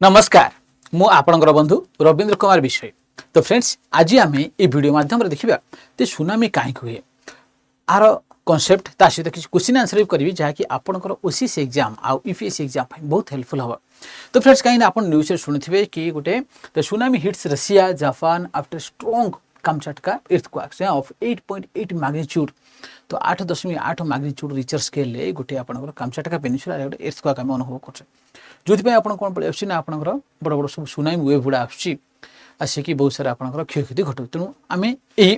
नमस्कार मु आपणकर बंधु रवींद्र कुमार विषय। तो फ्रेंड्स आज आम ये वीडियो माध्यम देखा तो सुनामी कहीं हुए आर कॉन्सेप्ट ता सहित किसी क्वेश्चन आंसर भी करी जहाँकि आपंकर ओसीसी एग्जाम आउ यूपीएससी एग्जाम बहुत हेल्पफुल हम। तो फ्रेंड्स कहीं आप न्यूज शुणुवे कि गोटे the tsunami hits Russia Japan after strong Kamchatka earthquake of 8.8 magnitude. तो 8.8 मैग्नीट्यूड रिचर स्केल गोटे आपंकर कामचटका पेनिनसुला गोटे इर्थक्वेक आम अनुभव कर जो आप कौन पड़े आस आपंकर बड़ बड़ सब सुनामी वेव गुड़ा आसिक बहुत सारा आपंकर क्षयक्षति घटू। तेणु आम यही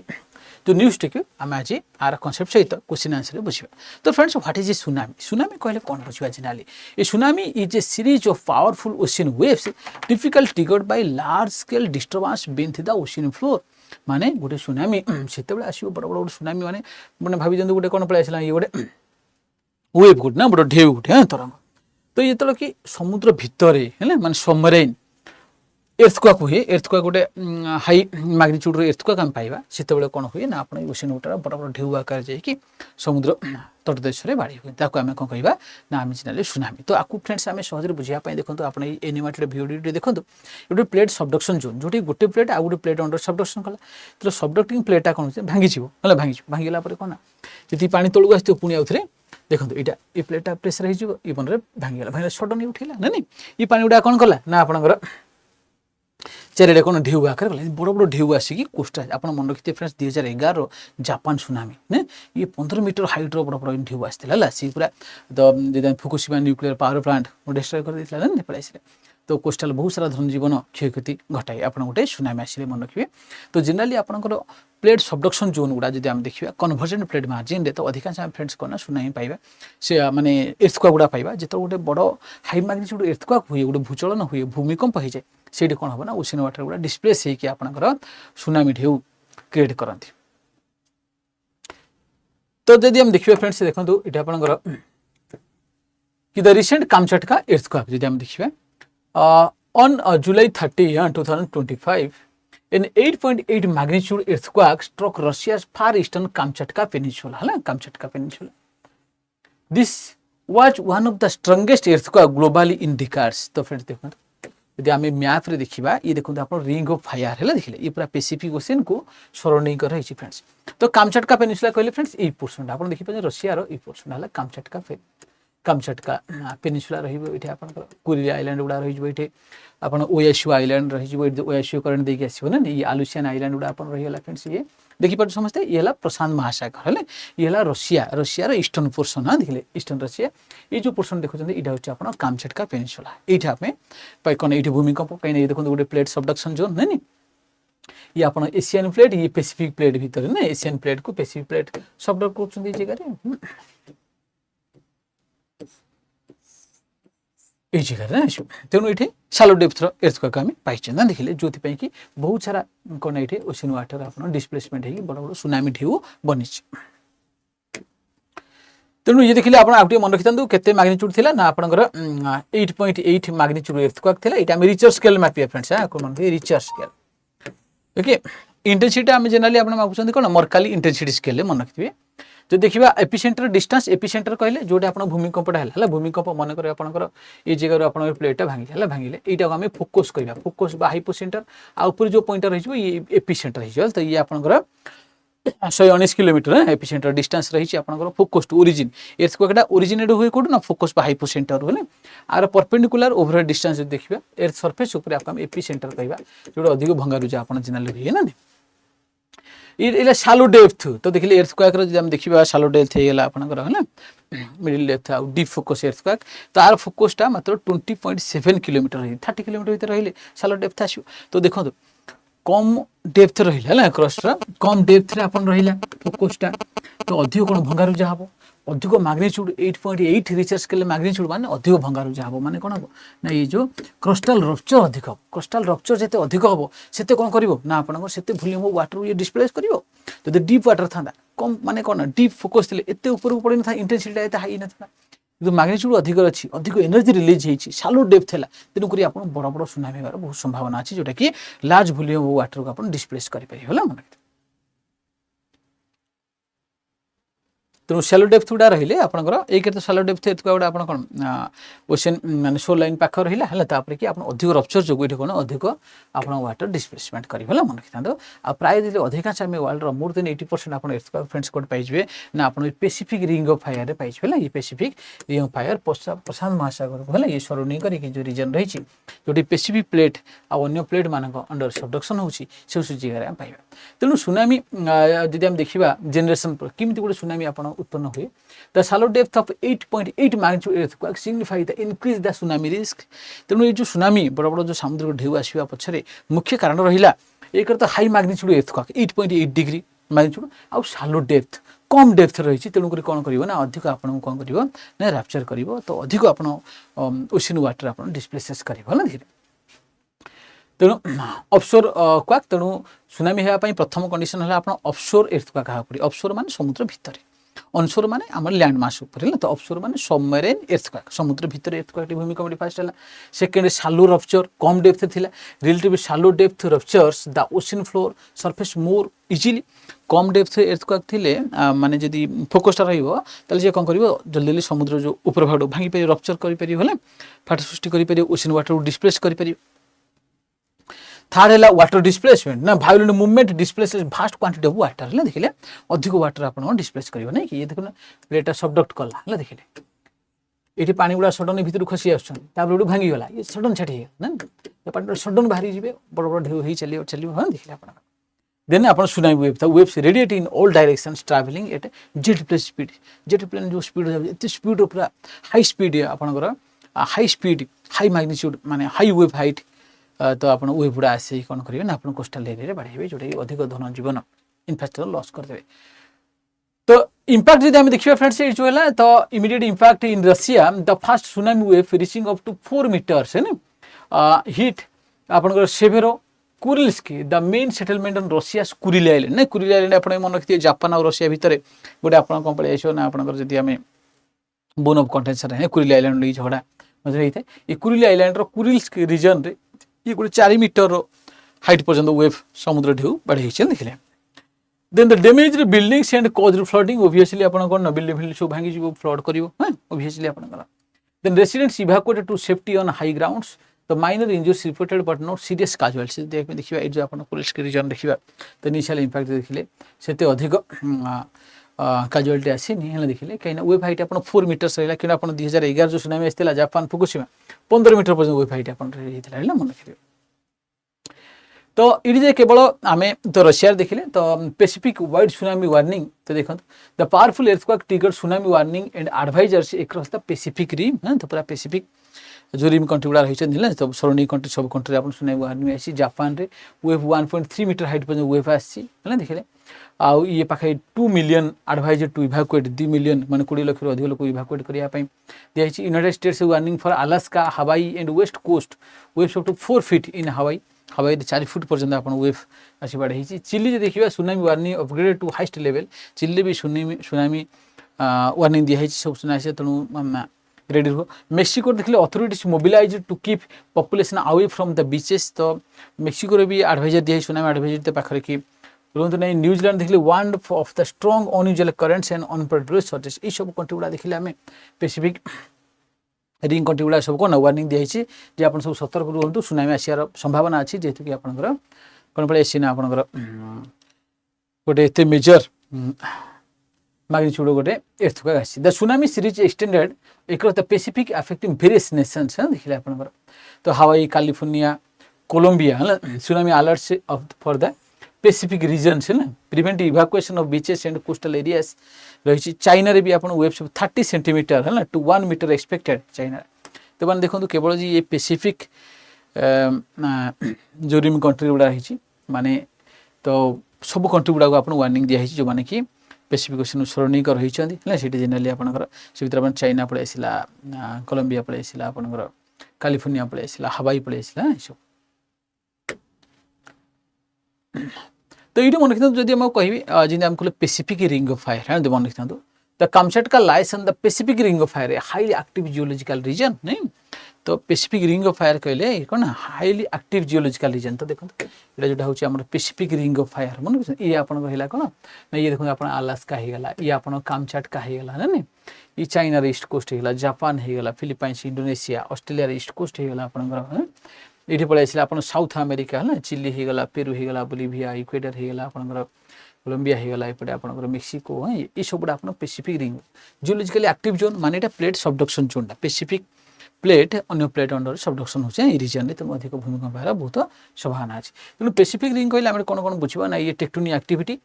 जो न्यूज टी आम आज आर कनसेप्ट सहित क्वेश्चन आंसर बुझा। तो friends what is a tsunami? Tsunami कहले कौन बुझा जेनाली a tsunami is a series of powerful ocean waves typical triggered by large scale disturbance beneath the ocean floor. माने गोटे सुनामी से आसो बड़ बड़ सुनामी माने मैंने भाभी दिखाते गोटे कौन पलि आसला ये गोटे वेव गोटे ना बड़ ढेउ गोटे तरंग। तो ये तो कि समुद्र भितर है माने सबमरीन इर्थक्वेक हुए इर्थक्वेक गोटे हाई मैग्नीट्यूड इर्थक्वेक आम पाइबा से कौन हुए ना आप ओशियन वाटर बड़ बड़ ढेउ आकार जाकि समुद्र तटदेश में बाड़ी हुए ताको आम कौन कहवा ना आम जाने सुनामी। तो आपको फ्रेंड्स आम सहज बुझापी देखो आप एनिमेटेड वीडियो देखो ये प्लेट सबडक्शन जोन जो गोटे प्लेट आ गए प्लेट अंडर सबडक्शन कला तो सबडक्टिंग प्लेटा कौन भांगी भांगला कौन जी पा तलू आस पुणी आउ थे देखो यहाँ ये प्लेटा प्रेसर हो मन में भांगला सडन उठेगा ना नहीं ये पानी गुड़ा कौन कला ना आपंकर चारिड़े कौन ढेउ आकार गला बड़ बड़ ढेउ आसिक कोस्टा आप मन रखिए फ्रेंड्स 2011 जापान सुनामी ना ये 15 मीटर हाइट बड़ बड़ ढेउ आसाला सी पूरा तो Fukushima nuclear power plant destroy कर देता ना नेपाल आसे तो कोस्टाल बहुत सारा धनजीवन क्षयक्षति घटाए आप गोटे सुनामी आसिले मन रखिए। तो जेनराली आपंकर प्लेट सबडक्शन जोन गुड़ा जब आम देखा कन्वर्जेंट प्लेट मार्जिन तो अधिकांश आम फ्रेंड्स कौन सुनामी पाइबा से माने इर्थक्वेक गुड़ा पाइबा जो गोटे बड़ हाई मैग्नीट्यूड इर्थक्वेक हुए गोटे भूचलन हुए भूमिकंप हो जाए से कौन हम ना ओशियन वाटर गुड़ा डिस्प्लेस होकर आपंकर सुनामी ढेउ क्रिएट करती। तो जब आम देखिए फ्रेंड्स देखो ये आपंकर कि द रिसेंट कामचटका इर्थक्वेक जब आम देखिए on July 30, 2025, an 8.8 magnitude earthquake struck Russia's far eastern Kamchatka Peninsula. Kamchatka Peninsula. This was one of the strongest earthquake globally in decades. तो फ्रेंड्स देखो यदि आम मैप रे देखा ये देखो आप रिंग ऑफ फायर है देखिए ये पूरा पैसिफिक ओशियन को सराउंडिंग कर रही फ्रेंड्स। तो कामचटका पेनिनसुला कहले फ्रेंड्स ये पोर्शन आप देखिए रशिया ये पोर्शन है कामचटका पेनिनसुला रही कुरिल आइलैंड गुड़ा रही आप ओयासियो आइलैंड रही ओयासियो करेंट देखिए आसो ना ये आलुसियन आइलैंड गुड़ा रहीगला फ्रेंड्स ये देखिए समझते ये है प्रशांत महासागर है ये है रशिया ईस्टर्न पोर्सन हाँ देखिए ईस्टर्न रशिया ये जो पोर्सन देखते यहाँ हूँ कामचटका पेनिनसुला ये कौन ये भूमिकंप कहीं देखो गोटे प्लेट सबडक्शन जोन नहीं ये आप एशियन प्लेट ये पैसिफिक प्लेट भितर ना एशियन प्लेट को पैसिफिक प्लेट सबडक्ट कर जगह ये जगह ना आसो तेणु ये सालो डेप्थर इर्थक्वेक आम पाई ना देखिए जो कि बहुत सारा कौन ये ओशियन वाटर आप डिस्प्लेसमेंट हो बड़ बड़ सुनामी ढेउ बनी। तेणु ये देखिए आप मन रखी था केते मैग्नीट्यूड थिला ना आपंकर 8.8 मैग्नीट्यूड इर्थक्वेक थिला ये रिचर स्केल मैपिया फ्रेंड्स मन रिचर स्केल ओके। इंटेंसिटी आम जेनराली आप मागुंट कौन मर्काली इंटेंसिटी स्केल मन रखिए। जो देखा एपिसेंटर डिस्टेंस एपिसेंटर कहले जोटे आप भूमिकंपटा है भूमिकंप मन कर आपंकर ये जगह आप प्लेटा भांगे भांगे यहाँ आम फोकस करवा फोकस हाइपोसेंटर आउपर जो पॉइंटर रही एपिसेंटर हो तो ये आपंकर 119 किलोमीटर एपिसेंटर डिस्टेंस रही आपंकर फोकस टू ओरिजिन इर्थक्वेकटा ओरिजिनेट हुए कौट ना फोकस हाइपोसेंटर हुए आर परपेंडिकुलर ओवरऑल डिस्टेंस देखिए एर्थ सरफेस उपर आप एपिसेंटर कहवा जो अधिक भंगारुजा आप जेनराली रही है ना ये शालो डेप्थ। तो देखिए इर्थक्वेक देखा शालो डेप्थ होगा आपंकर है मिडिल डेप्थ आ डीप फोकस इर्थक्वेक तार फोकसटा मात्र 20.7 किलोमीटर रही 30 किलोमीटर भर रही शालो डेप्थ आसो। तो देखो कम डेप्थ रहा क्रस्टा कम डेप्थ आप रहा फोकसटा तो अधिक कौन भंगारुजा हम अधिक मैग्नीट्यूड 8.8 रिचर स्केल मैग्नीट्यूड माने अधिक भंगारुजा हम माने कौन हम ना ये जो क्रस्टाल रप्चर अधिक हम क्रस्टाल रप्चर जिते अधिक हम से कौन कर ना आपंकर से वॉल्यूम वाटर ये डिस्प्लेस कर जो डीप वाटर था कम माने कौन डीप फोकस थे एत ऊपर पड़ी ना इंटेंसिटी एत हाई ना जो मैग्नीट्यूड अधिक अच्छी अधिक एनर्जी रिलीज होती शालो डेप्थ है तेणुक आप बड़ बड़ सुनामी होगार बहुत संभावना अच्छी जोटा कि लार्ज वॉल्यूम वाटर को आप डिस्प्लेस करें मन। तेणु सैलो डेप्थ गुड़ा रही आपंकर एक तो सैलो डेप्थ एतुका गुड़ा आप कौन ओशन माने शोर लाइन पाख रहा है तापर कि आप अधिक रप्चर जो ये कौन अधिक आप वाटर डिस्प्लेसमेंट करेंगे मन रखिथा आ प्राय अधिकांश आम वर्ल्ड मोर देन 80% आप फ्रेंड्स कोड पाइबे ना आप पेसिफिक रिंग ऑफ फायर पाइबे ये पेसिफिक रिंग ऑफ फायर प्रशांत महासागर को ये सराउंडिंग करके जो रीजन रही जो पेसिफिक प्लेट आउ प्लेट मान अंडर सबडक्शन होची से जगह आम पाइबा तेणु सुनामी जदि आम देखा जेनेरेशन किमी गोटे सुनामी आप उत्पन्न हुए द सालो depth of 8.8 magnitude earthquake signify the increase the tsunami risk तेणु ये जो सुनामी बड़ बड़ जो समुद्र ढेउ आसवा पछरे मुख्य कारण रहिला एक तो high magnitude earthquake 8.8 degree magnitude आउ सालो डेप्थ कम डेप्थ रही तेणुक कौन कर ना अधिक आपको कौन कर ना रैप्चर कर तो अधिक आप ओशन वाटर आप डिस्प्लेसेस कर धीरे तेणु ऑफशोर क्वाक तेणु सुनामी होगापी प्रथम कंडीशन है आप ऑफशोर earthquake क्या ऑफशोर मान समुद्र भितर ऑनशोर माने आमर लैंड मास ऊपर तो ऑफशोर माने सबमरीन earthquake समुद्र भितर earthquake भूमिकंप फास्ट है सेकेंड शालो रप्चर कम डेप्थ थिला relative शालो depth ruptures the ocean floor surface more easily come depth earthquake थिले माने जदि फोकसटा रहिबो ताले जे कोन करिवो जल्दी जल्दी समुद्र जो ऊपर भाग भांगी पारि रप्चर करि पारि होला फाट सृष्टि करि पारि ओशन वाटर को डिस्प्लेस करि पारि थर्ड है वाटर डिस्प्लेसमेंट ना violent movement displaces vast quantity of water है देखिले अधिक वाटर आप डिस्प्लेस करिवो नै कि ये देखो प्लेटा सबडक्ट कला है देखिले ये पानी गुड़ा सडन भीतर खसी आसुन भांगी गला ये सडन छाटी ना पानी सडन बाहरी जी बड़ बड़ ढेउ हो चलिए हाँ देखिले आप देन आप सुनामी वेव था waves radiate in all directions travelling at jet plane जो स्पीड एत स्पीड पूरा हाई स्पीड आपंकर हाई स्पीड हाई मैग्नीट्यूड माने हाई वेव हाइट तो आप वेव गुड़ा आसे कौन करेंगे ना आप कोस्टाल एरिया बढ़ाइए जोटा कि अधिक धन जीवन इनफ्रास्ट्रक्चर लॉस करदे तो इम्पैक्ट जब आम देखिए फ्रेंड्स ये जो है तो immediate impact in Russia the first tsunami wave reaching up to 4 meters है ना हिट आपंकर Severo Kurilsk the main settlement on Russia Kuril island ना कुरिल आइलैंड आप मन रखिए जापान और रशिया भितर गोटे आप कौन पड़े ना आपंकर जब आम बोन ऑफ कंटेंशन है कुरिल आइलैंड नहीं झगड़ा मजे होता है ये कुरिल आइलैंड कुरिल्स रीजन रे ये गोटे 4 मीटर हाइट पर्यंत वेव समुद्र ढेउ बढ़े देखिले then the damage buildings and caused flooding obviously आपन कोन बिल्डिंग सब भांगी जीव फ्लड करिवो हां ऑब्वियसली आपन कोन then residents evacuated to safety on high grounds the minor injuries reported but not serious casualties देखिबा ए जो आपन पुलिस के रीजन देखिबा तो इनिशियल इंपैक्ट देखिले सेते अधिक कैजुअल्टी आसीनी है देखिले कहीं वेव हाइट आप 4 मीटर्स रहा कि 2011 जो सुनामी आसला जापान फुकुशिमा 15 मीटर पर्यंत वेव हाइट आप मन रखिए तो ये केवल आम तो रशिया देखिले तो पेसिफिक वाइड सुनामी वार्निंग तो देखो the powerful earthquake trigger tsunami warning and advisers across the Pacific rim है तो पूरा पेसिफिक जो रिम कंट्री गुड़ा रही तो सराउंडिंग कंट्री सब कंट्री आप सुनामी वार्निंग आसी जापान रे वेव 1.3 मीटर हाइट पर्यंत वेव आसी देखिले आउ ये पाखे 2 million advisory to evacuate 2 million माने 20 लाख अधिक लोक इवैक्यूएट करिया पई दियाछि United States warning for Alaska Hawaii and west coast waves up to 4 feet in Hawaii 4 foot पर्यंत आप वेव आसी बढ़े चिली जो देखिए tsunami warning upgraded to highest level Chile भी सुनामी वार्निंग दिखाई सब सुना तेणु रेडी रुह मेक्सिको देखिए authorities mobilize to keep population away from the beaches तो मेक्सिको भी एडवाइजर दिखाई सुनामी एडवाइजर पाखे कि रुहतु ना न्यूजीलैंड देखिए one of the strong unusual currents and unpredictable surges ये सब कंट्री गुड़ा देखिए आम पेसिफिक रिंग कंट्री गुड़ा सब कौन वार्निंग दिखाई जे आप सब सतर्क रुहतु सुनामी आसार संभावना अच्छी जेहेतु कि आपंकर कौन पड़े आसी ना आपंकर गोटे एत मेजर मैग्नीट्यूड गोटे earthquake आसी the tsunami series extended across the Pacific affecting various nations है देखिए आपंकर तो हवाई कैलिफोर्निया कोलंबिया है tsunami alerts for the Pacific region है ना prevent evacuation of beaches and coastal areas रही चाइना रे भी आप वेव सब 30 सेंटीमीटर है ना टू 1 मीटर एक्सपेक्टेड चाइना तो मैंने देखो केवल जी ये पेसिफिक जो रिम कंट्री गुड़ा रही माने तो सब कंट्री गुड़ा आप वार्निंग दिखाई जो मैंने कि पेसिफिक ओशन सराउंडिंग रही जेनेराली आपंकर से भर चाइना पड़े आसला कोलंबिया पड़े आसला आपंकर कैलिफोर्निया पड़े आसला हवाई पड़े आसला सब तो ये मन रखी जब कहि जी आम कह पेसिफिक रिंग ऑफ फायर है मन रखी the Kamchatka lies on the Pacific ring of fire highly active geological region नहीं तो पेसिफिक रिंग ऑफ फायर कहले कौन हाईली एक्टिव जियोलॉजिकल रीजन। तो देखो ये जोटा हूँ आम पेसिफिक रिंग ऑफ फायर मन ये आपंकर कौन ना ये देखो आप अलास्का होगला ये आप कामचाटका होगला ना ये चाइनार ईस्ट कोस्ट होगला जापान होगला Philippines Indonesia Australia east coast होगला आपंकर ये पलि आस आप साउथ अमेरिका है चिली होगला पेरू होगला बोलिविया इक्वेडर होगला आपंकर कोलंबिया होगला एपटे आपंकर मेक्सिको हाँ ये सब आप Pacific ring geologically active zone माने प्लेट सबडक्शन जोनटा पेसिफिक प्लेट अन्य प्लेट अंडर सबडक्शन होचे ये रीजन में तेणु अधिक भूमिकंप होगा बहुत संभावना अच्छी। तेणु पेसिफिक रिंग कहले आम कौन कौन बुझा ना ये टेक्टोनिक एक्टिविटी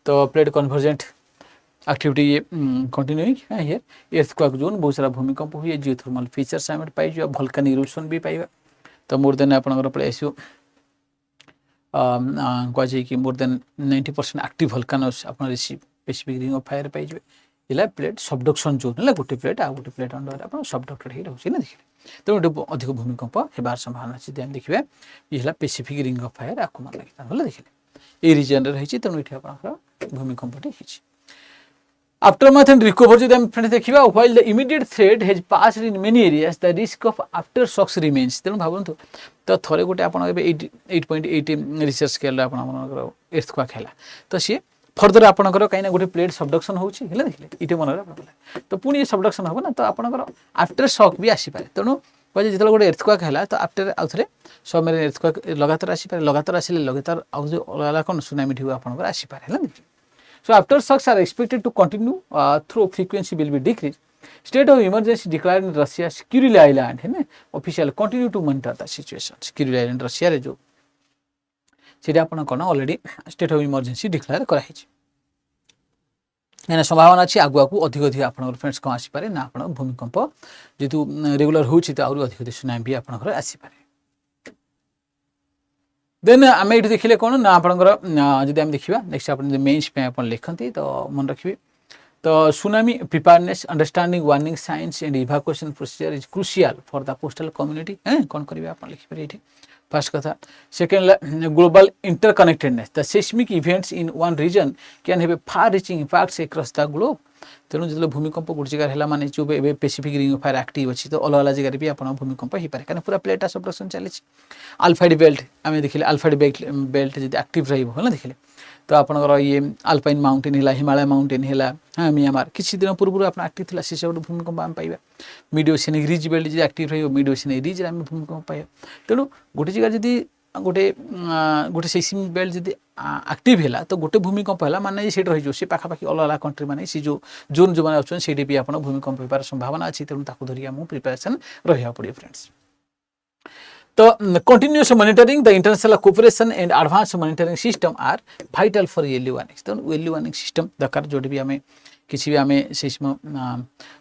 तो प्लेट कन्वर्जेंट एक्टिविटी ये कंटिन्यूइंग हियर एर्थक्वेक जोन बहुत सारा भूमिकंप हुए जियोथर्मल फीचर्स आम पाइबा भल्कानिक इरोशन भी पाइबा। तो मोर देन आपंकर पलि आसो कहुए कि मोर देन 90% एक्टिव भल्कानस आप receive Pacific ring of fire पाइबे। इला प्लेट सबडक्शन जोन है गोटे प्लेट आ गोटे प्लेट अंडर आप सबडक्टेड हो रोचे ना देखिए। तो गोटे अधिक भूमिकंप होबार संभावना अच्छी देखिए ये पेसिफिक रिंग ऑफ फायर आपको मन लगे देखिए ये रिजन रही तेणु ये आप भूमिकंपटे होती। Aftermath and recovery যদি আমি फ्रेंड्स देखिबा while the immediate threat has passed in many areas the risk of aftershocks remains। तेणु भावନ୍ତୁ तो थोड़े गोटे आप 8.8 रिसर्च स्केल आप एर्थक्वेक है तो सी फर्दर आपंकर कहीं गोटे प्लेट सबडक्शन होची देखिए ये मन रहा तो पुणी ये सबडक्शन हम ना तो आपंकर आफ्टर शॉक भी आसीपे। तेणु कहे जो गोटे एर्थक्वेक है तो आफ्टर आउ थे सबमेरिन एर्थक्वेक लगातार आसीपे लगातार आसिले लगातार आउ कौन सुनामी ढेउ आपंकर आसीपे है। So aftershocks are expected to continue through frequency will be decreased. State of emergency declared in Russia's Kuril Island है ना official continue to monitor the situation। Kuril Island Russia रे जो सीधे आपन कौन already state of emergency declare कराई है संभावना अच्छी आगु आगु अधिक अधिक आप फ्रेंड्स कौन आसीपे ना आप भूमिकंप जेहतु रेगुलर हो अधिक अधिक सुनामी भी आपंकर आसीपे। देन आम ये देखिले कौन ना आपंकर जब आम देखा नेक्स्ट आप मेन्स पे आप लिखती तो मन रखिए तो tsunami preparedness understanding warning science and evacuation procedure is crucial for the coastal community है कौन करेंगे आप लिखिपारे ये फर्स्ट कथा। Second global interconnectedness the seismic events in one region can have far reaching impacts across the globe. तेणु जो भूमिकंप गोटे जगह है माने जो Pacific ring of fire active अच्छी तो अलग अलग जगह भी आप भूमिकंप हो पाए कहीं पूरा प्लेट सबडक्शन चली अल्फाइड बेल्ट आम देखिले अल्फाइड बेल्ट जब एक्टिव रहा देखिले तो आपंकर ये अल्पाइन माउंटेन है हिमालय माउंटेन है हाँ म्यांमार किसी दिन पूर्व आप एक्टिव थी से सब भूमिकंप आम पाइबा। मिड ओशियनिक रिज बेल्ट जो एक्टिव रही मिड ओशियनिक रिज आम भूमिकंप पाइबा। तेणु गोटे जगह जदि गोटे गोटे सेस्मिक बेल्ट जब एक्टिव है तो गोटे भूमिकंप है माने से रही सी पाखापाखि अलग अलग कंट्री माने सी जो जोन जो मैंने अच्छे भी आप भूमिकंप होबार संभावना अच्छी तेणु ताकू धरिक आमको प्रिपेरेसन रहा पड़े फ्रेंड्स। तो continuous monitoring the international cooperation and advance monitoring system are vital for early warning. तो अर्ली वार्निंग सिस्टम दरकार जो भी आम किसी भी आम सिस्म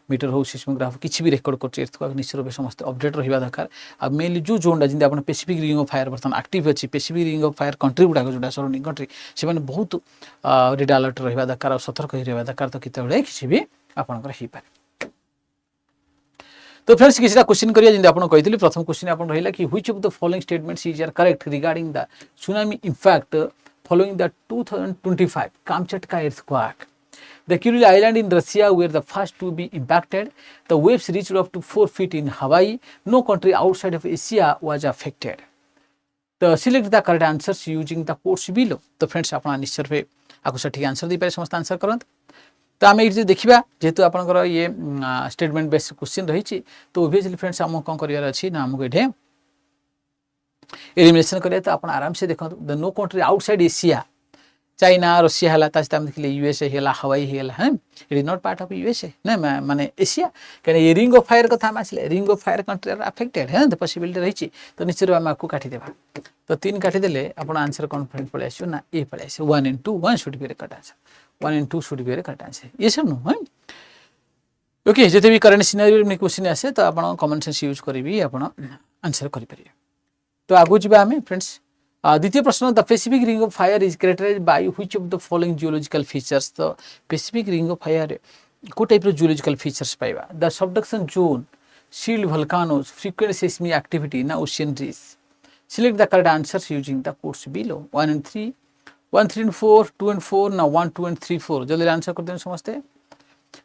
मीटर हो सिस्मोग्राफ किसी भी रेकर्ड कर निश्चित रूप समस्त अपडेट रहा दरकार। आ मेनली जो जोनटा जमी आप पेसिफिक रिंग ऑफ फायर बर्तमान एक्टिव अच्छी Pacific ring of fire country गुड़ाक जो सराउंडिंग कंट्री से बहुत रेड अलर्ट रहा दरकार सतर्क रहा दरकार तो केतबेले किसी भी आपंकर हो पाए। तो फ्रेंड्स किसी क्वेश्चन करिए जब आपको कही प्रथम क्वेश्चन आप रहा कि which of the following statements is are correct regarding the tsunami impact following the 2025 Kamchatka earthquake। The Kuril Island in Russia were the first to be impacted. The waves reached up to 4 feet in Hawaii. No country outside of Asia was affected. तो select the correct answers using the quotes below। तो friends आप निश्चय रूपे आपको सठिक answer दे पारे समस्त answer करते। तो आम ये देखा जेहेतु आपंकर ये स्टेटमेंट बेस क्वेश्चन रही तो ओबियसली फ्रेंड्स आम कौन करार अच्छी ना आमको ये एलिमिनेशन करें। तो आप आराम से देखो the no country outside Asia China Russia है देखिए यूएसए है हवाई है it is not part of USA ना माने एशिया कहीं ये रिंग ऑफ फायर कथा आसले ring of fire country are affected है तो पॉसिबिलिटी रही तो निश्चित आम आपको काटिदेवा। तो 3 काटिदेले आप आंसर कन्फिडेंट पलि आसो ना ए पलि आसो 1 and 2 1 should be the correct answer 1 and 2 should be the correct answer ये सब नु है ओके। जिते भी करेंट सिनेरियो में क्वेश्चन आसे तो आप कॉमन सेंस यूज करी आप आंसर करेंगे। तो आगु जी आम फ्रेंड्स द्वितीय प्रश्न the Pacific ring of fire is characterised by which of the following geological features. तो पेसिफिक रिंग ऑफ फायर को टाइप जियोलॉजिकल फीचर्स पाइबा the subduction zone shield volcanoes frequent seismic activity ना ocean ridge. Select the correct answers using the codes below 1 and 3 1 3 and 4 2 and 4 ना 1 2 and 3 4 जल्दी answer कर दें समझते।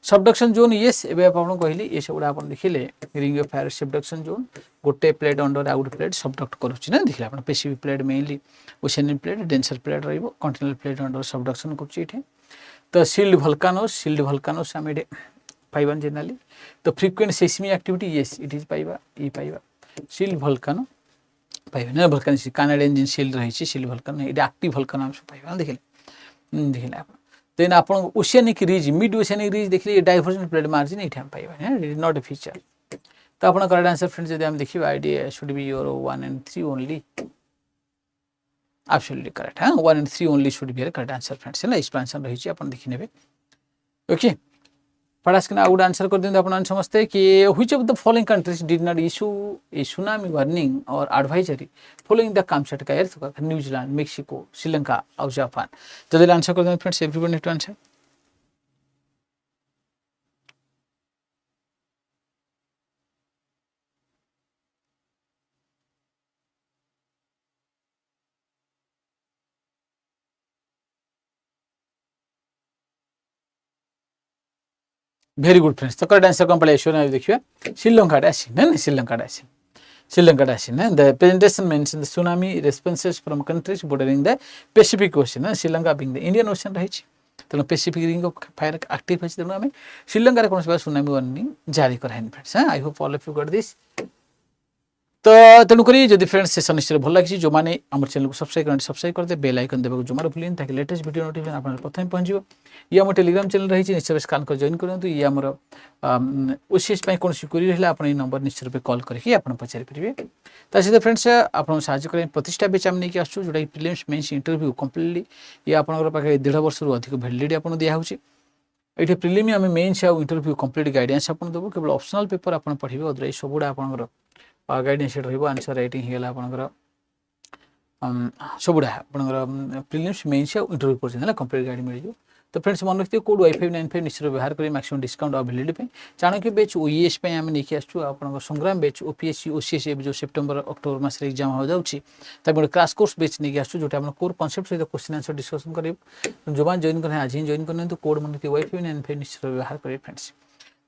Subduction zone yes एबे आपन कहली ये सब आप देखिले ring of fire subduction zone गोटे plate under out plate subduct करूची ना देखिले आपन Pacific plate mainly oceanic plate denser plate रहइबो कॉन्टिनेंटल प्लेट अंडर सबडक्शन करूची एठे तो शील्ड वोल्कानोस आम ये पाइबा जनरली तो frequent seismic activity yes it is पाइबा ये पाइबा शील्ड वोल्कानो पाइबा ना वोल्कानिक कानाडियन जिन शील्ड रही शील्ड वोल्कानो ये एक्टिव वोल्कानो हम पाइबा देखिले आप देन आप oceanic ridge mid oceanic ridge देखिए डाइवर्जेंट प्लेट मार्जिन ये हम पाइबा it is not a feature तो आप करेक्ट आंसर फ्रेंड्स यदि हम देखिए idea should be your 1 and 3 only absolutely correct 1 and 3 only should be the correct answer friends है एक्सप्लेनेशन रही छी अपन देखि नेबे ओके पढ़ास के आउट आंसर कर दिंदे अपन समझते कि which of the following countries did not issue a tsunami warning और advisory following the Kamchatka earthquake New Zealand Mexico Sri Lanka और जापान जल्दी आंसर कर दिंदे friends everyone need to answer very good friends तो करेक्ट आंसर कौन पड़े एश्वर देखिए श्रीलंका आसी ना श्रीलंका आसी ना the presentation mention the tsunami responses from countries bordering the Pacific Ocean ना Sri Lanka being the Indian Ocean रही तेणु Pacific ring of fire active है तेणु आम श्रीलंका कौन सुनामी वार्निंग जारी कराइन friends I hope all of you got this तो तेणुक जब फ्रेंड्स सेशन निश्चय भल लगी जो मैंने आम चैनल को सब्सक्राइब करते बेल आइकन देवा जमार भूलें ताकि लेटेस्ट वीडियो नोटिफिकेशन आप प्रथम पहुँचो ये आम टेलीग्राम चैनल रही निश्चय स्कान कर जॉइन करूँ ये आमर ओसीएस कौन क्वेरी रहा आप नंबर निश्चय रूप कॉल करके आप पचारि पारे सहित फ्रेंड्स आपको साहय प्रतिष्ठा बेच आम नहीं आसू जोटा प्रिलिम्स मेंस इंटरव्यू कंप्लीटली ये आपंकर पाखे 1.5 वर्ष अधिक वैलिडिटी आपको दिखाऊँ ये प्रिलिम आम मेन्स आ इंटरव्यू कंप्लीट गाइडेंस आपको देवु केवल ऑप्शनल पेपर आप पढ़े अदरवाइज सबुड़ा आपंकर गाइडेंस आंसर राइटिंग होगा आपंकर सबुड़ा आपंकर प्रिलिम्स मेन्स इंटरव्यू पर्यटन कंप्लीट गाइड मिल तो फ्रेंड्स मन रखिए कोड Y595 निश्चय व्यवहार करें मैक्सिमम डिस्काउंट और वैलिडिटी चाणक्य बैच ओईएस आम नहीं आसू आप संग्राम बैच ओपीएससी ओसीएस जो सेप्टेम्बर अक्टोबर मास एग्जाम हो जाऊँगी गोटे क्रैश कोर्स बैच नहीं आसू जो कोर कॉन्सेप्ट सहित क्वेश्चन आंसर डिस्कशन करेंगे जो मैंने जॉइन करें आज ही जॉइन करते कोड मन रखिए Y595 निश्चय व्यवहार करें फ्रेंड्स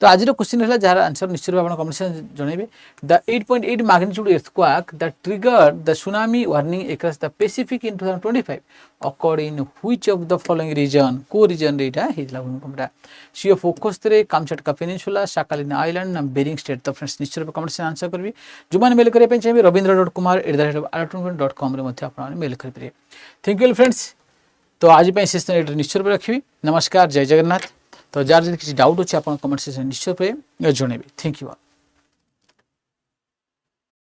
तो आज क्वेश्चन है जार आंसर निश्चित भाव कमेंट सेक्शन जनइबे the 8.8 magnitude earthquake that triggered the tsunami warning across the Pacific in 2025 occurred in which of the following region को region रेटा हिजला भूमिकंपटा सी ऑफ ओखोस्त्रे कामचटका पेनिनसुला साकालिन आइलैंड ना बेरिंग स्टेट तो friends निश्चित भाव comment section answer करबी जो माने मेल करिया पे चाहिए ravindra.kumar@alatronment.com रे मध्ये आपण मेल करि परिए थैंक यू फ्रेंड्स तो आज पे सेशन निश्चित रखी नमस्कार जय जगन्नाथ तो जार किसी डाउट अच्छे आप कमेंट सेक्शन निश्चय पे जनइबे थैंक यू।